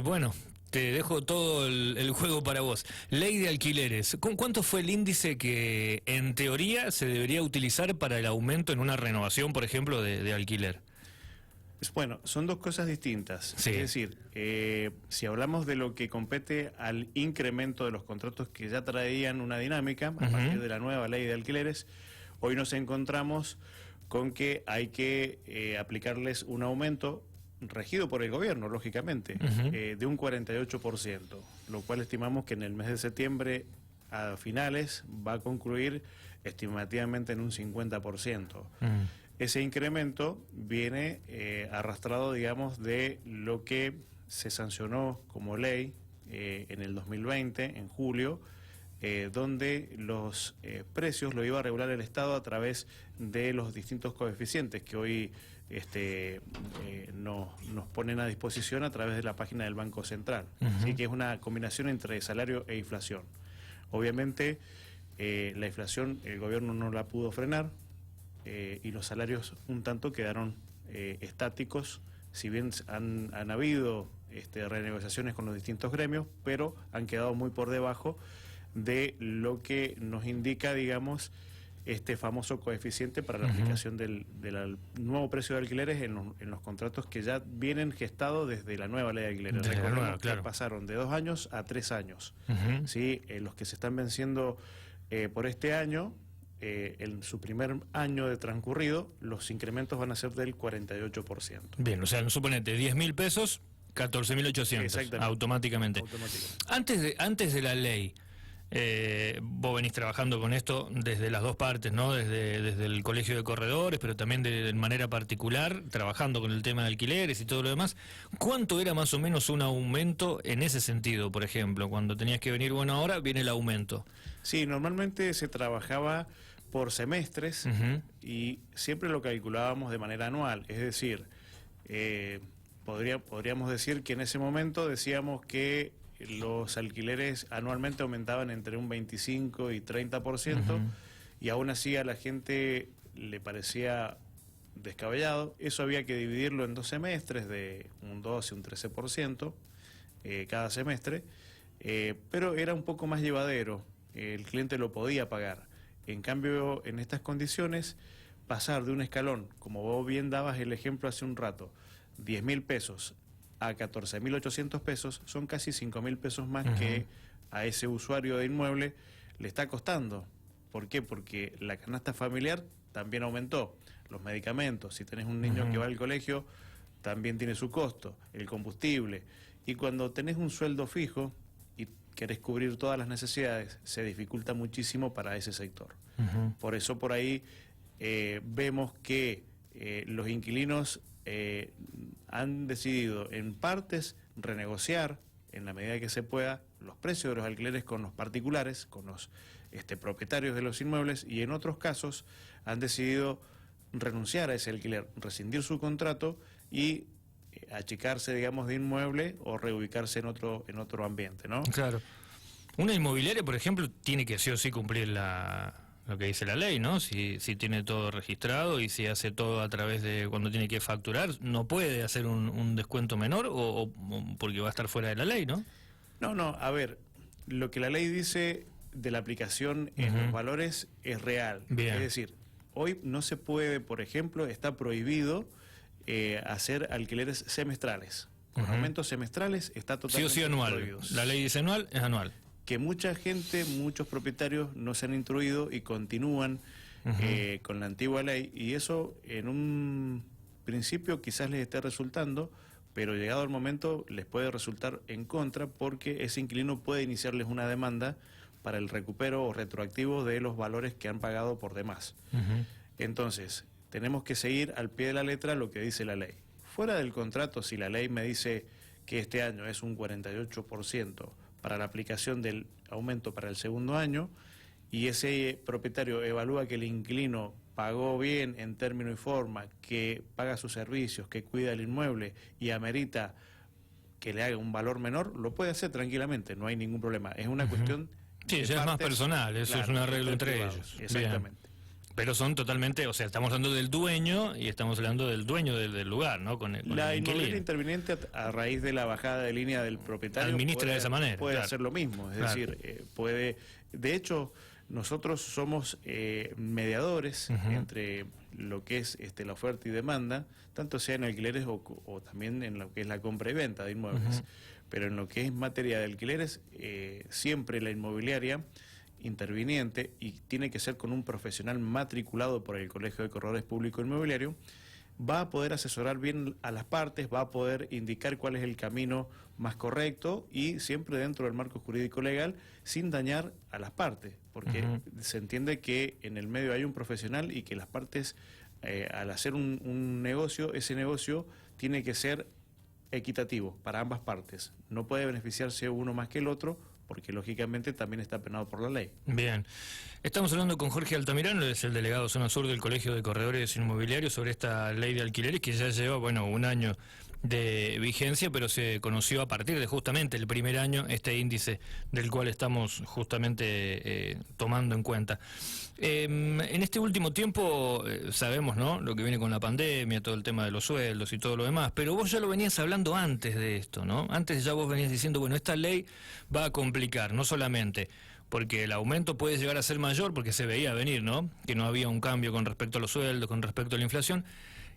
Bueno, te dejo todo el juego para vos. Ley de alquileres. ¿Cuánto fue el índice que en teoría se debería utilizar para el aumento en una renovación, por ejemplo, de alquiler? Bueno, son dos cosas distintas. Sí. Es decir, si hablamos de lo que compete al incremento de los contratos que ya traían una dinámica a partir de la nueva ley de alquileres, hoy nos encontramos con que hay que aplicarles un aumento regido por el gobierno, lógicamente, de un 48%, lo cual estimamos que en el mes de septiembre a finales va a concluir estimativamente en un 50%. Ese incremento viene arrastrado, digamos, de lo que se sancionó como ley en el 2020, en julio, donde los precios lo iba a regular el Estado a través de los distintos coeficientes que hoy nos ponen a disposición a través de la página del Banco Central. Así que es una combinación entre salario e inflación. Obviamente, la inflación el gobierno no la pudo frenar, y los salarios un tanto quedaron estáticos, si bien han habido renegociaciones con los distintos gremios, pero han quedado muy por debajo de lo que nos indica, digamos, este famoso coeficiente para la aplicación del nuevo precio de alquileres en los contratos que ya vienen gestados desde la nueva ley de alquileres. Recordemos que pasaron de 2 años a 3 años. ¿Sí? Los que se están venciendo por este año, en su primer año de transcurrido, los incrementos van a ser del 48%. Bien, o sea, suponete 10.000 pesos, 14.800 automáticamente. Antes de la ley, vos venís trabajando con esto desde las dos partes, ¿no? Desde el colegio de corredores, pero también de manera particular, trabajando con el tema de alquileres y todo lo demás. ¿Cuánto era más o menos un aumento en ese sentido, por ejemplo? Cuando tenías que venir, bueno, ahora viene el aumento. Sí, normalmente se trabajaba por semestres y siempre lo calculábamos de manera anual. Es decir, podríamos decir que en ese momento decíamos que los alquileres anualmente aumentaban entre un 25 y 30%, y aún así a la gente le parecía descabellado. Eso había que dividirlo en 2 semestres de un 12 y un 13% cada semestre, pero era un poco más llevadero, el cliente lo podía pagar. En cambio, en estas condiciones, pasar de un escalón, como vos bien dabas el ejemplo hace un rato, 10.000 pesos a 14.800 pesos, son casi 5.000 pesos más que a ese usuario de inmueble le está costando. ¿Por qué? Porque la canasta familiar también aumentó. Los medicamentos, si tenés un niño que va al colegio, también tiene su costo, el combustible. Y cuando tenés un sueldo fijo y querés cubrir todas las necesidades, se dificulta muchísimo para ese sector. Por eso por ahí vemos que los inquilinos han decidido en partes renegociar, en la medida que se pueda, los precios de los alquileres con los particulares, con los propietarios de los inmuebles, y en otros casos han decidido renunciar a ese alquiler, rescindir su contrato y achicarse, digamos, de inmueble o reubicarse en otro ambiente, ¿no? Claro. Una inmobiliaria, por ejemplo, tiene que sí o sí cumplir lo que dice la ley, ¿no? Si tiene todo registrado y si hace todo a través de cuando tiene que facturar, no puede hacer un descuento menor o porque va a estar fuera de la ley, ¿no? No, a ver, lo que la ley dice de la aplicación en los valores es real. Bien. Es decir, hoy no se puede, por ejemplo, está prohibido hacer alquileres semestrales. Con aumentos semestrales está totalmente sí o sí anual. prohibidos. La ley dice anual, es anual. Que mucha gente, muchos propietarios no se han instruido y continúan con la antigua ley, y eso en un principio quizás les esté resultando, pero llegado el momento les puede resultar en contra, porque ese inquilino puede iniciarles una demanda para el recupero o retroactivo de los valores que han pagado por demás. Entonces, tenemos que seguir al pie de la letra lo que dice la ley. Fuera del contrato, si la ley me dice que este año es un 48% para la aplicación del aumento para el segundo año, y ese propietario evalúa que el inquilino pagó bien en término y forma, que paga sus servicios, que cuida el inmueble y amerita que le haga un valor menor, lo puede hacer tranquilamente, no hay ningún problema. Es una cuestión... Sí, ya es más personal, eso claro, es un arreglo entre ellos. Exactamente. Pero son totalmente, o sea, estamos hablando del dueño y estamos hablando del dueño del lugar, ¿no? Con la inmobiliaria interviniente, a raíz de la bajada de línea del propietario, administra de esa manera. Puede hacer lo mismo, es decir, puede... De hecho, nosotros somos mediadores entre lo que es la oferta y demanda, tanto sea en alquileres o también en lo que es la compra y venta de inmuebles. Pero en lo que es materia de alquileres, siempre la inmobiliaria interviniente, y tiene que ser con un profesional matriculado por el Colegio de Corredores Públicos Inmobiliarios, va a poder asesorar bien a las partes, va a poder indicar cuál es el camino más correcto y siempre dentro del marco jurídico legal, sin dañar a las partes, porque se entiende que en el medio hay un profesional y que las partes, al hacer un negocio, ese negocio tiene que ser equitativo para ambas partes. No puede beneficiarse uno más que el otro, porque lógicamente también está penado por la ley. Bien. Estamos hablando con Jorge Altamirano, es el delegado Zona Sur del Colegio de Corredores Inmobiliarios, sobre esta ley de alquileres que ya lleva, un año de vigencia, pero se conoció a partir de justamente el primer año este índice del cual estamos justamente tomando en cuenta. En este último tiempo sabemos, ¿no?, lo que viene con la pandemia, todo el tema de los sueldos y todo lo demás, pero vos ya lo venías hablando antes de esto, ¿no? Antes ya vos venías diciendo, esta ley va a complicar, no solamente porque el aumento puede llegar a ser mayor, porque se veía venir, ¿no?, que no había un cambio con respecto a los sueldos, con respecto a la inflación,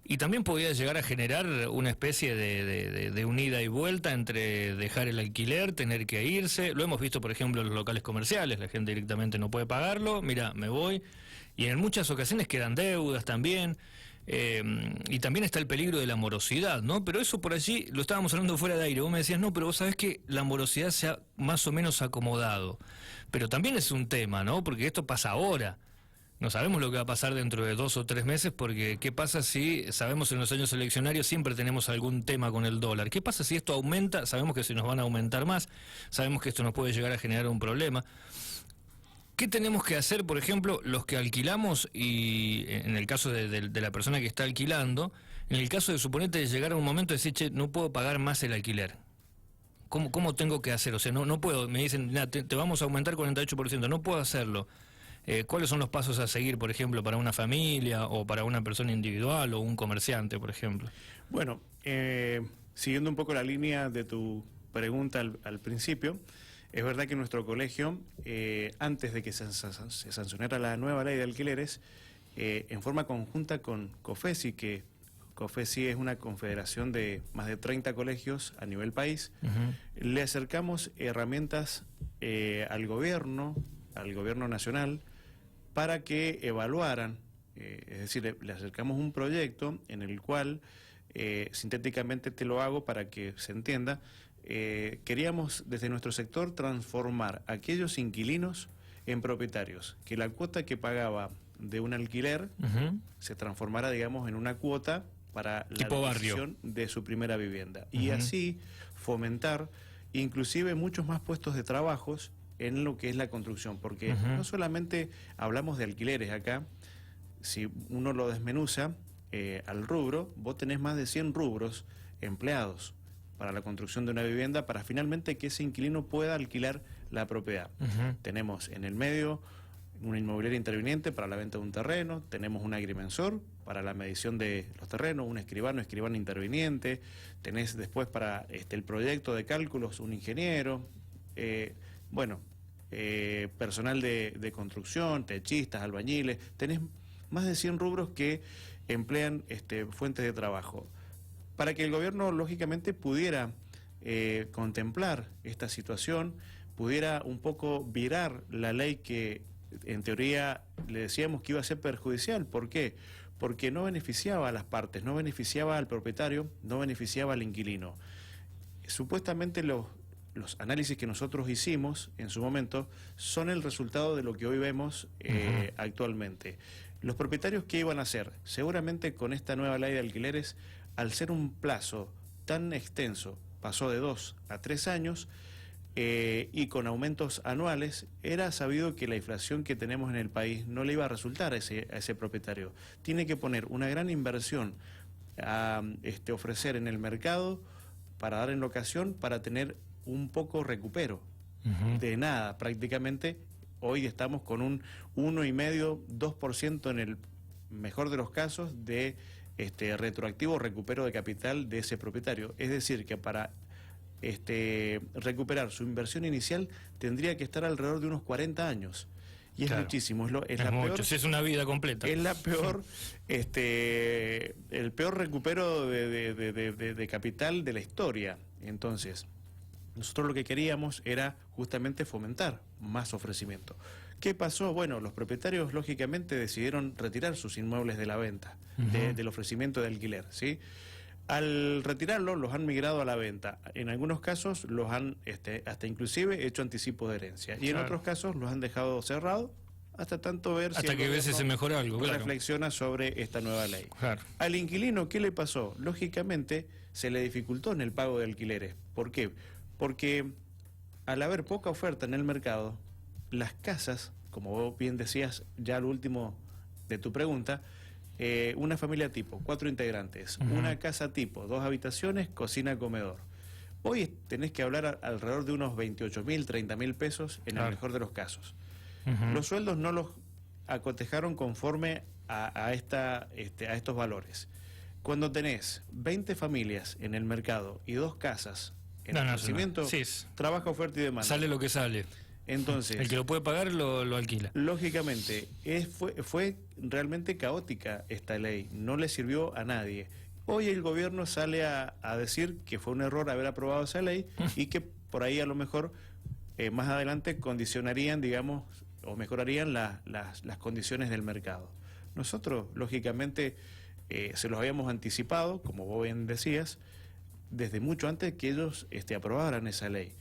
y también podía llegar a generar una especie de unida y vuelta entre dejar el alquiler, tener que irse. Lo hemos visto, por ejemplo, en los locales comerciales, la gente directamente no puede pagarlo, mira, me voy, y en muchas ocasiones quedan deudas también. Y también está el peligro de la morosidad, ¿no? Pero eso por allí lo estábamos hablando fuera de aire. Vos me decías, no, pero vos sabés que la morosidad se ha más o menos acomodado. Pero también es un tema, ¿no? Porque esto pasa ahora. No sabemos lo que va a pasar dentro de 2 o 3 meses, porque ¿qué pasa si, sabemos en los años eleccionarios siempre tenemos algún tema con el dólar? ¿Qué pasa si esto aumenta? Sabemos que se nos van a aumentar más, sabemos que esto nos puede llegar a generar un problema. ¿Qué tenemos que hacer, por ejemplo, los que alquilamos, y en el caso de la persona que está alquilando, en el caso de, suponete, llegar a un momento de decir, che, no puedo pagar más el alquiler? ¿Cómo tengo que hacer? O sea, no puedo, me dicen, te vamos a aumentar 48%, no puedo hacerlo. ¿Cuáles son los pasos a seguir, por ejemplo, para una familia o para una persona individual o un comerciante, por ejemplo? Bueno, siguiendo un poco la línea de tu pregunta al principio, es verdad que nuestro colegio, antes de que se sancionara la nueva ley de alquileres, en forma conjunta con COFESI, que COFESI es una confederación de más de 30 colegios a nivel país, le acercamos herramientas al gobierno nacional, para que evaluaran, es decir, le acercamos un proyecto en el cual, sintéticamente te lo hago para que se entienda, queríamos desde nuestro sector transformar a aquellos inquilinos en propietarios, que la cuota que pagaba de un alquiler se transformara, digamos, en una cuota para la adquisición de su primera vivienda. Y así fomentar inclusive muchos más puestos de trabajos en lo que es la construcción, porque no solamente hablamos de alquileres acá, si uno lo desmenuza al rubro, vos tenés más de 100 rubros empleados para la construcción de una vivienda, para finalmente que ese inquilino pueda alquilar la propiedad. Tenemos en el medio una inmobiliaria interviniente para la venta de un terreno, tenemos un agrimensor para la medición de los terrenos, un escribano interviniente, tenés después para el proyecto de cálculos un ingeniero, personal de construcción, techistas, albañiles, tenés más de 100 rubros que emplean fuentes de trabajo. Para que el gobierno, lógicamente, pudiera contemplar esta situación, pudiera un poco virar la ley que, en teoría, le decíamos que iba a ser perjudicial. ¿Por qué? Porque no beneficiaba a las partes, no beneficiaba al propietario, no beneficiaba al inquilino. Supuestamente los análisis que nosotros hicimos en su momento son el resultado de lo que hoy vemos actualmente. Los propietarios, ¿qué iban a hacer? Seguramente con esta nueva ley de alquileres, al ser un plazo tan extenso, pasó de 2 a 3 años, y con aumentos anuales, era sabido que la inflación que tenemos en el país no le iba a resultar a ese propietario. Tiene que poner una gran inversión a ofrecer en el mercado para dar en locación, para tener un poco recupero. De nada, prácticamente, Hoy estamos con un 1,5, 2% en el mejor de los casos de retroactivo recupero de capital de ese propietario. Es decir, que para recuperar su inversión inicial tendría que estar alrededor de unos 40 años. Y es muchísimo, es la mucho, peor, si es una vida completa. Es la peor, el peor recupero de capital de la historia. Entonces, nosotros lo que queríamos era justamente fomentar más ofrecimiento. ¿Qué pasó? Bueno, los propietarios lógicamente decidieron retirar sus inmuebles de la venta, del ofrecimiento de alquiler, ¿sí? Al retirarlo, los han migrado a la venta. En algunos casos los han hasta inclusive hecho anticipo de herencia. Y en otros casos los han dejado cerrado hasta tanto ver hasta que veces se mejora algo. Reflexiona sobre esta nueva ley. Al inquilino, ¿qué le pasó? Lógicamente se le dificultó en el pago de alquileres. ¿Por qué? Porque al haber poca oferta en el mercado, las casas, como vos bien decías ya al último de tu pregunta, una familia tipo, 4 integrantes, una casa tipo, 2 habitaciones, cocina, comedor. Hoy tenés que hablar alrededor de unos 28.000, 30.000 pesos en el mejor de los casos. Los sueldos no los acotejaron conforme a estos valores. Cuando tenés 20 familias en el mercado y 2 casas en el crecimiento, trabaja oferta y demanda. Sale lo que sale. Entonces, el que lo puede pagar lo alquila. Lógicamente, fue realmente caótica esta ley, no le sirvió a nadie. Hoy el gobierno sale a decir que fue un error haber aprobado esa ley y que por ahí a lo mejor más adelante condicionarían, digamos, o mejorarían las condiciones del mercado. Nosotros, lógicamente, se los habíamos anticipado, como vos bien decías, desde mucho antes que ellos aprobaran esa ley.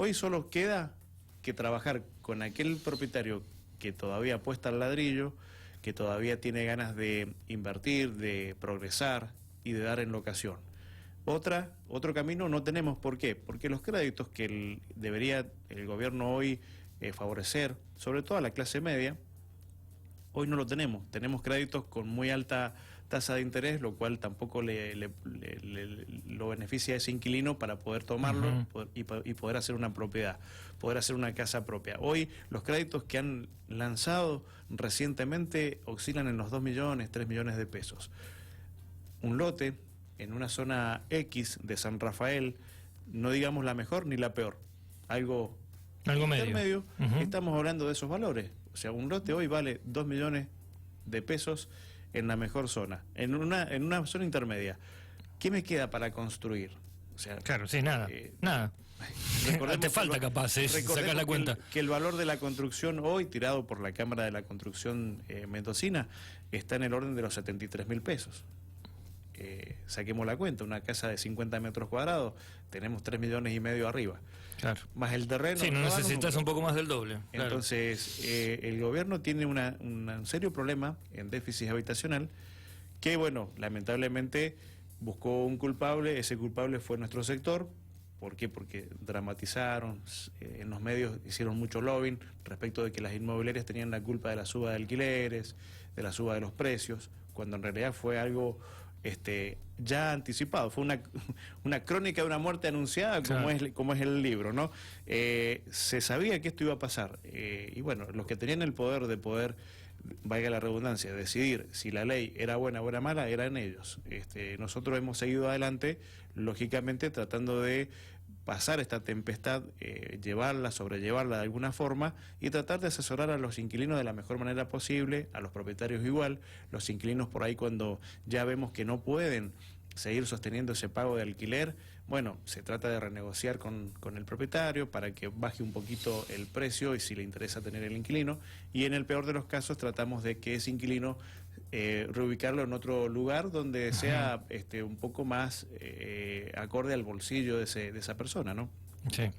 Hoy solo queda que trabajar con aquel propietario que todavía apuesta al ladrillo, que todavía tiene ganas de invertir, de progresar y de dar en locación. Otro camino no tenemos. ¿Por qué? Porque los créditos que debería el gobierno hoy favorecer, sobre todo a la clase media, hoy no lo tenemos. Tenemos créditos con muy alta tasa de interés, lo cual tampoco lo beneficia a ese inquilino para poder tomarlo y poder hacer una propiedad, poder hacer una casa propia. Hoy los créditos que han lanzado recientemente oscilan en los 2 millones, 3 millones de pesos. Un lote en una zona X de San Rafael, no digamos la mejor ni la peor, algo medio. Estamos hablando de esos valores. O sea, un lote hoy vale 2 millones de pesos en la mejor zona, en una zona intermedia. ¿Qué me queda para construir? O sea, nada. Te falta capaz, sacar la cuenta. Que el valor de la construcción hoy, tirado por la Cámara de la Construcción Mendocina, está en el orden de los 73.000 pesos. Saquemos la cuenta, una casa de 50 metros cuadrados, tenemos 3,5 millones arriba. Más el terreno. Sí, no necesitas un poco más del doble. Entonces, el gobierno tiene un serio problema en déficit habitacional que, bueno, lamentablemente buscó un culpable. Ese culpable fue nuestro sector. ¿Por qué? Porque dramatizaron, en los medios hicieron mucho lobbying respecto de que las inmobiliarias tenían la culpa de la suba de alquileres, de la suba de los precios, cuando en realidad fue algo ya anticipado, fue una crónica de una muerte anunciada, como es el libro, ¿no? Se sabía que esto iba a pasar, y bueno, los que tenían el poder de valga la redundancia, decidir si la ley era buena o era mala, eran ellos. Nosotros hemos seguido adelante, lógicamente tratando de pasar esta tempestad, sobrellevarla de alguna forma y tratar de asesorar a los inquilinos de la mejor manera posible, a los propietarios igual. Los inquilinos por ahí, cuando ya vemos que no pueden seguir sosteniendo ese pago de alquiler, bueno, se trata de renegociar con el propietario para que baje un poquito el precio y si le interesa tener el inquilino, y en el peor de los casos tratamos de que ese inquilino reubicarlo en otro lugar donde sea un poco más acorde al bolsillo de esa persona, ¿no? Sí.